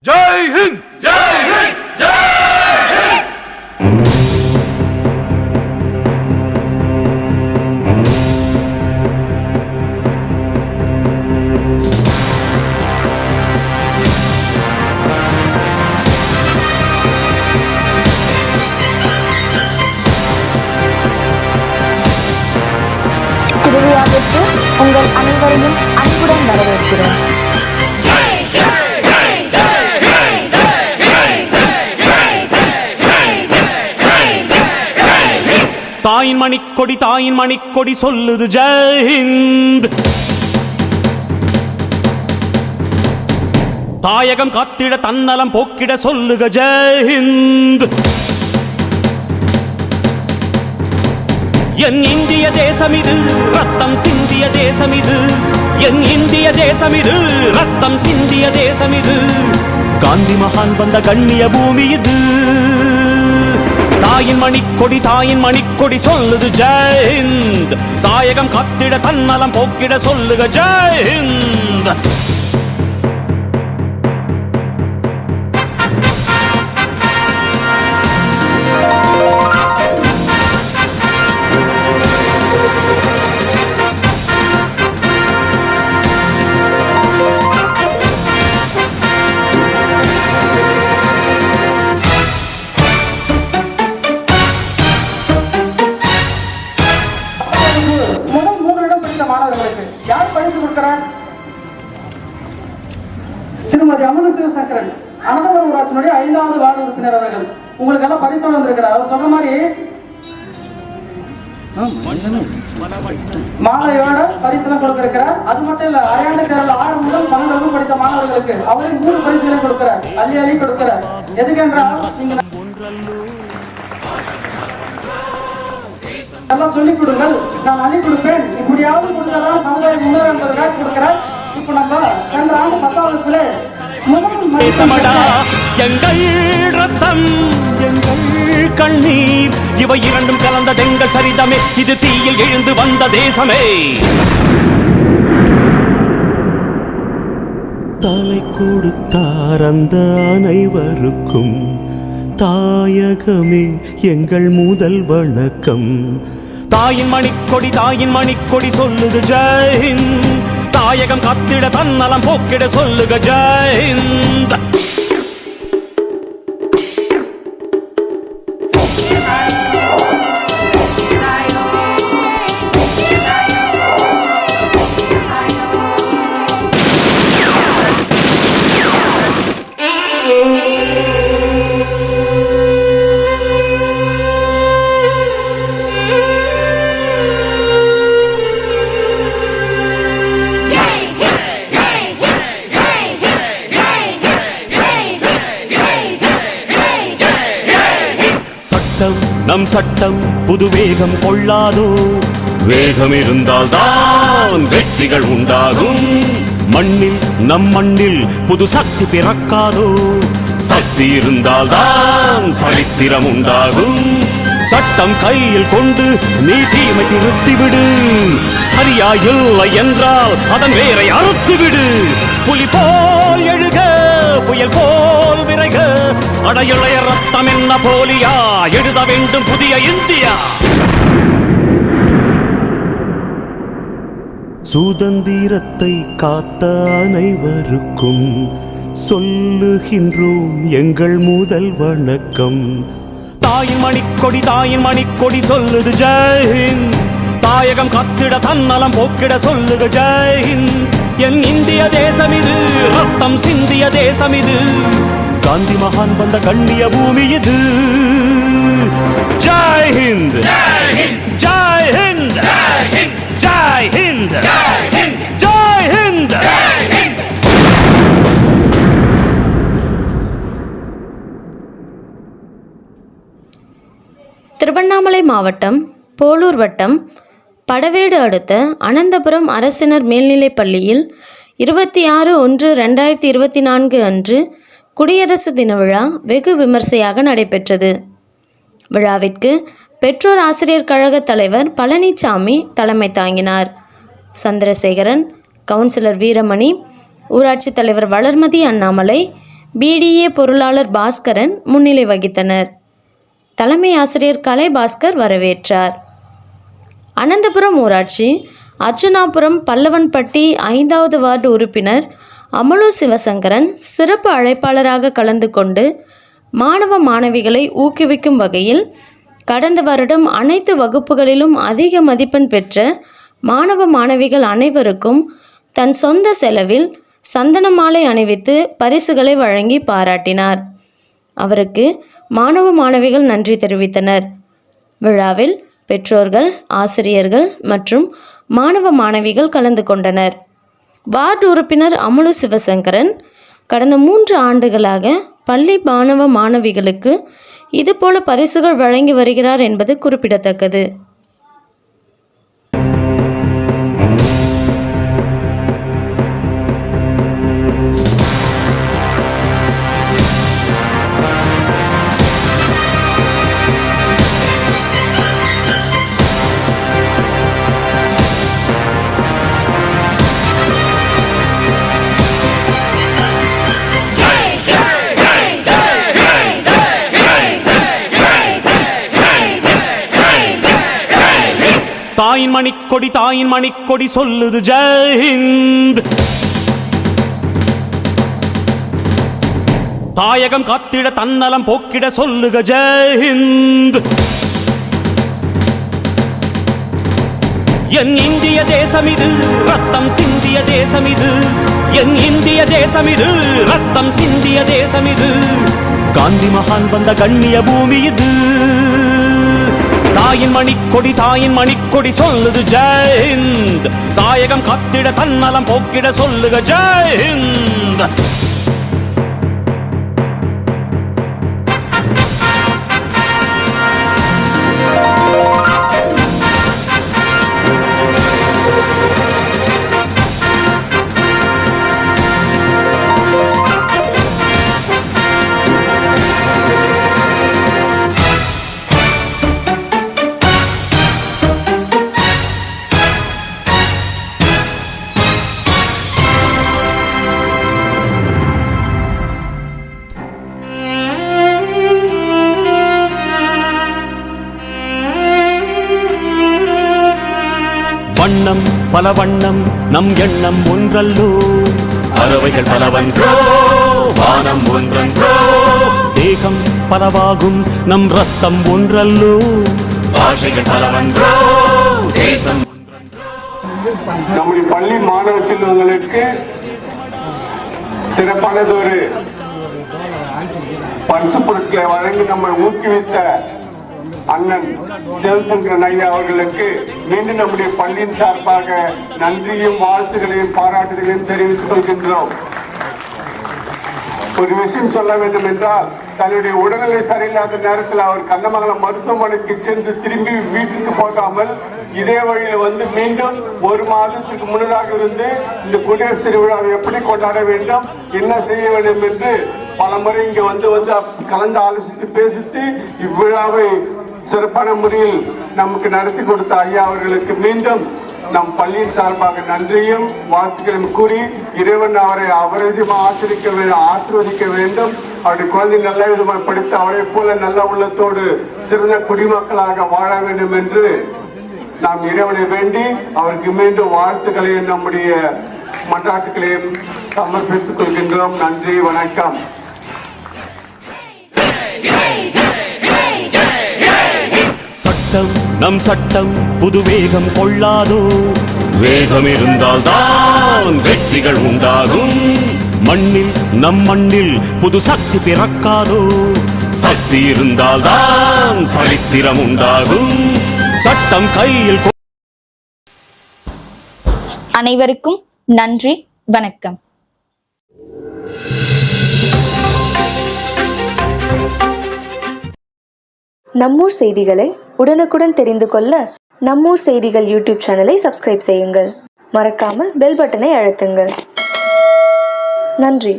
ஜெய் ஹிந்த், ஜெய் ஹிந்த், ஜெய் ஹிந்த். திருவிழாவிற்கு உங்கள் அனைவரையும் அன்புடன் வரவேற்கிறோம். தாயின் மணிக்கொடி, தாயின் மணிக்கொடி சொல்லுது ஜெய் ஹிந்த். தாயகம் காத்திட தன்னலம் போக்கிட சொல்லுக ஜெய் ஹிந்த். என் இந்திய தேசம் இது, ரத்தம் சிந்திய தேசம் இது. என் இந்திய தேசம் இது, ரத்தம் சிந்திய தேசம் இது. காந்தி மகான் வந்த கண்ணிய பூமி இது. தாயின் மணிக்கொடி, தாயின் மணிக்கொடி சொல்லுது ஜெய் ஹிந்த். தாயகம் காத்திட தன்னலம் போக்கிட சொல்லுக ஜெய் ஹிந்த். யார் பரிசு கொடுக்கிறார்? திருமதி அமுத சிவசங்கரன், அனந்தபுரம் ஊராட்சியினுடைய 5வது வார்டு உறுப்பினர் அவர்கள் உங்களுக்கு எல்லாம் பரிசு வந்திருக்கிறார். அவர் சொன்ன மாதிரி மாலையோட பரிசுலாம் கொடுத்திருக்கிறார். அது மட்டும் இல்ல, அரையாண்டு தேர்வில் 6 முதல் 12 படித்த மாணவர்களுக்கு அவரே 3 பரிசுகளை கொடுக்கிறார். அள்ளி அள்ளி கொடுக்கிறார். எதுக்கென்றால் நீங்க எல்லாம் சொல்லிக் கொடுங்கள், நான் அள்ளி கொடுப்பேன், இப்படியாவது கொடுத்தாதான் சமுதாயம் முன்னேற என்பதற்காக கொடுக்கிறார். இப்ப நம்ம சென்ற ஆண்டு 10வது தேசமடா எங்கள் ரத்தம், எங்கள் கண்ணீர், இவை இரண்டும் கலந்த எங்கள் சரிதமே. இது தீயில் எழுந்து வந்த தேசமே. தலை கொடுத்தார் அந்த அனைவருக்கும் தாயகமே எங்கள் முதல் வணக்கம். தாயின் மணிக்கொடி, தாயின் மணிக்கொடி சொல்லுது ஜெய் ஹிந்த். தாயகம் காத்திட தன்னலம் போக்கிட சொல்லுக ஜெய் ஹிந்த். நம் சட்டம் புது வேகம் கொள்ளாதோ, வேகம் இருந்தால் தான் வெற்றிகள் உண்டாகும். மண்ணில் நம் மண்ணில் புது சக்தி பிறக்காதோ, சக்தி இருந்தால் தான் சரித்திரம் உண்டாகும். சட்டம் கையில் கொண்டு நீ தீமை திருத்திவிடு, சரியா இல்லை என்றால் அதன் வேரை அறுத்துவிடு. புலி போல் எழுக, புயல் போல் விரைக, அடையுளைய ரத்தம் என்ன போலியா, எழுத வேண்டும் புதிய இந்தியா. சுதந்திரத்தை காத்த அனைவருக்கும் சொல்லுகின்றோம் எங்கள் முதல் வணக்கம். தாயின் மணிக்கொடி, தாயின் மணிக்கொடி சொல்லுது ஜெய் ஹிந்த். தாயகம் காத்திட தன்னலம் போக்கிட சொல்லுக ஜெய் ஹிந்த். என் இந்திய தேசம் இது, ரத்தம் சிந்திய தேசம் இது. காந்தி மகான் வந்த கண்ணிய பூமி இது. ஜெய் ஹிந்த், ஜெய் ஹிந்த், ஜெய் ஹிந்த், ஜெய் ஹிந்த், ஜெய் ஹிந்த், ஜெய் ஹிந்த், ஜெய் ஹிந்த். திருவண்ணாமலை மாவட்டம் போலூர் வட்டம் படவேடு அடுத்த அனந்தபுரம் அரசினர் மேல்நிலைப் பள்ளியில் 26/1/2024 அன்று குடியரசு தின விழா வெகு விமர்சையாக நடைபெற்றது. விழாவிற்கு பெற்றோர் ஆசிரியர் கழக தலைவர் பழனிசாமி தலைமை தாங்கினார். சந்திரசேகரன், கவுன்சிலர் வீரமணி, ஊராட்சி தலைவர் வளர்மதி அண்ணாமலை, BDA பொருளாளர் பாஸ்கரன் முன்னிலை வகித்தனர். தலைமை ஆசிரியர் கலைபாஸ்கர் வரவேற்றார். அனந்தபுரம் ஊராட்சி அர்ஜுனாபுரம் பல்லவன்பட்டி 5வது வார்டு உறுப்பினர் அமலு சிவசங்கரன் சிறப்பு அழைப்பாளராக கலந்து கொண்டு மாணவ மாணவிகளை ஊக்குவிக்கும் வகையில் கடந்த வருடம் அனைத்து வகுப்புகளிலும் அதிக மதிப்பெண் பெற்ற மாணவ மாணவிகள் அனைவருக்கும் தன் சொந்த செலவில் சந்தன மாலை அணிவித்து பரிசுகளை வழங்கி பாராட்டினார். அவருக்கு மாணவ மாணவிகள் நன்றி தெரிவித்தனர். விழாவில் பெற்றோர்கள், ஆசிரியர்கள் மற்றும் மாணவ மாணவிகள் கலந்து கொண்டனர். வார்டு உறுப்பினர் அமுலு சிவசங்கரன் கடந்த 3 ஆண்டுகளாக பள்ளி மாணவ மாணவிகளுக்கு இதுபோல பரிசுகள் வழங்கி வருகிறார் என்பது குறிப்பிடத்தக்கது. தாயின் மணிக்கொடி சொல்லுது ஜெயஹிந்த். தாயகம் காத்திட தன்னலம் போக்கிட சொல்லுக ஜெயஹிந்த். என் இந்திய தேசம் இது, ரத்தம் சிந்திய தேசம் இது. என் இந்திய தேசம் இது, ரத்தம் சிந்திய தேசம் இது. காந்தி மகான் வந்த கண்ணிய பூமி இது. தாயின் மணிக்கொடி சொல்லுது ஜெயஹிந்த். தாயகம் காத்திட தன்னலம் போக்கிட சொல்லுக ஜெயஹிந்த். வண்ணம் பல வண்ணம் நம் எண்ணம் ஒன்றல்லோ. பறவைகள் பலவன்றோ, வானம் ஒன்றன்றோ. தேகம் பலவாகும் நம் ரத்தம் ஒன்றல்லோ. பாஷைகள் பலவன்றோ, தேசம் நம்முடைய பள்ளி மாணவ செல்வங்களுக்கு சிறப்பானதொரு பரிசு பொருட்களை வழங்கி நம்மை ஊக்குவித்த அண்ணன் சிவசங்கரன் ஐயா அவர்களுக்கு மீண்டும் நம்முடைய பள்ளியின் சார்பாக நன்றியும் வாழ்த்துகளையும் பாராட்டுகளையும் தெரிவித்துக் கொள்கின்றோம். ஒரு விஷயம் சொல்ல வேண்டும் என்றால், தன்னுடைய உடல்நிலை சரியில்லாத நேரத்தில் அவர் கண்ணமங்கலம் மருத்துவமனைக்கு சென்று திரும்பி வீட்டுக்கு போகாமல் இதே வழியில் வந்து மீண்டும் 1 மாதத்துக்கு முன்னதாக இருந்து இந்த குடியரசு திருவிழாவை எப்படி கொண்டாட வேண்டும், என்ன செய்ய வேண்டும் என்று பல முறை இங்கே வந்து கலந்து ஆலோசித்து பேசித்து இவ்விழாவை சிறப்பான முறையில் நமக்கு நடத்தி கொடுத்த ஐயா அவர்களுக்கு மீண்டும் நம் பள்ளியின் சார்பாக நன்றியும் வாழ்த்துக்களையும் கூறி இறைவன் அவரை ஆசீர்வதிக்க வேண்டும். அவருடைய குழந்தை நல்ல விதமாக படித்து அவரை போல நல்ல உள்ளத்தோடு சிறந்த குடிமக்களாக வாழ வேண்டும் என்று நாம் இறைவனை வேண்டி அவருக்கு மீண்டும் வாழ்த்துக்களையும் நம்முடைய மன்றாட்டுகளையும் சமர்ப்பித்துக் கொள்கின்றோம். நன்றி, வணக்கம். சட்டம் நம் சட்டம் புது வேகம் கொள்ளாதோ. வேகம் இருந்தால் தான் வெற்றிகள் உண்டாகும். மண்ணில் நம் மண்ணில் புது சக்தி பிறக்காதோ. சக்தி இருந்தால் தான் சரித்திரம் உண்டாகும். சட்டம் கையில். அனைவருக்கும் நன்றி, வணக்கம். நம்மூர் செய்திகளை உடனுக்குடன் தெரிந்து கொள்ள நம்மூர் செய்திகள் யூடியூப் சேனலை சப்ஸ்கிரைப் செய்யுங்கள். மறக்காம பெல் பட்டனை அழுத்துங்கள். நன்றி.